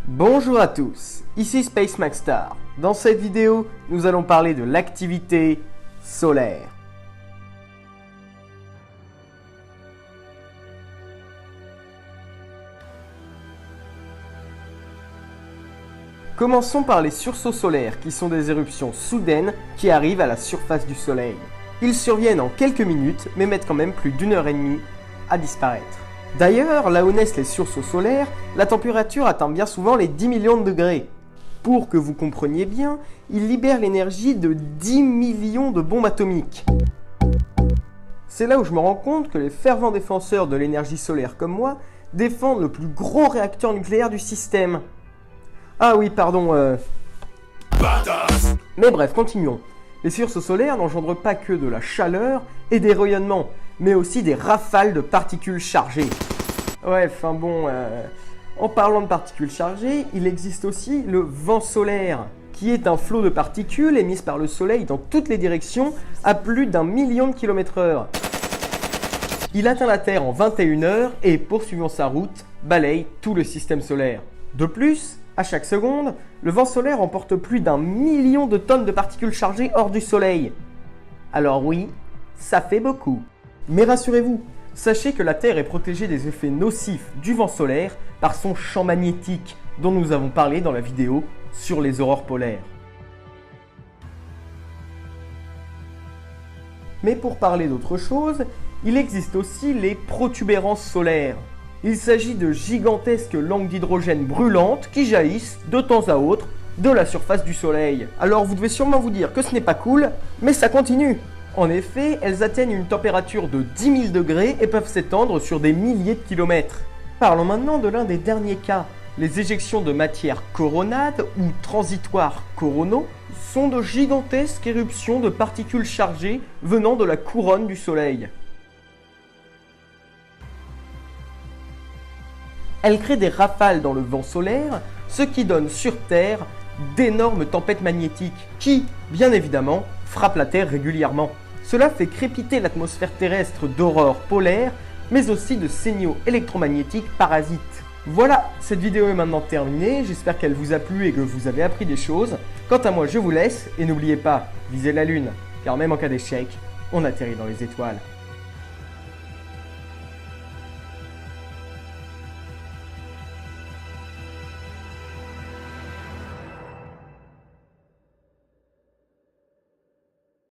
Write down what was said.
Bonjour à tous, ici Space Maxstar. Dans cette vidéo, nous allons parler de l'activité solaire. Commençons par les sursauts solaires, qui sont des éruptions soudaines qui arrivent à la surface du Soleil. Ils surviennent en quelques minutes, mais mettent quand même plus d'1h30 à disparaître. D'ailleurs, là où naissent les sursauts solaires, la température atteint bien souvent les 10 millions de degrés. Pour que vous compreniez bien, ils libèrent l'énergie de 10 millions de bombes atomiques. C'est là où je me rends compte que les fervents défenseurs de l'énergie solaire comme moi défendent le plus gros réacteur nucléaire du système. Ah oui, pardon, Mais bref, continuons. Les sursauts solaires n'engendrent pas que de la chaleur et des rayonnements, mais aussi des rafales de particules chargées. Ouais, enfin bon, en parlant de particules chargées, il existe aussi le vent solaire, qui est un flot de particules émises par le Soleil dans toutes les directions à plus d'1 million de km/h. Il atteint la Terre en 21 heures et, poursuivant sa route, balaye tout le système solaire. De plus, à chaque seconde, le vent solaire emporte plus d'1 million de tonnes de particules chargées hors du Soleil. Alors oui, ça fait beaucoup. Mais rassurez-vous, sachez que la Terre est protégée des effets nocifs du vent solaire par son champ magnétique, dont nous avons parlé dans la vidéo sur les aurores polaires. Mais pour parler d'autre chose, il existe aussi les protubérances solaires. Il s'agit de gigantesques langues d'hydrogène brûlantes qui jaillissent de temps à autre de la surface du Soleil. Alors vous devez sûrement vous dire que ce n'est pas cool, mais ça continue. En effet, elles atteignent une température de 10 000 degrés et peuvent s'étendre sur des milliers de kilomètres. Parlons maintenant de l'un des derniers cas. Les éjections de matière coronade ou transitoires coronaux sont de gigantesques éruptions de particules chargées venant de la couronne du Soleil. Elles créent des rafales dans le vent solaire, ce qui donne sur Terre d'énormes tempêtes magnétiques qui, bien évidemment, frappent la Terre régulièrement. Cela fait crépiter l'atmosphère terrestre d'aurores polaires, mais aussi de signaux électromagnétiques parasites. Voilà, cette vidéo est maintenant terminée, j'espère qu'elle vous a plu et que vous avez appris des choses. Quant à moi, je vous laisse et n'oubliez pas, visez la Lune, car même en cas d'échec, on atterrit dans les étoiles.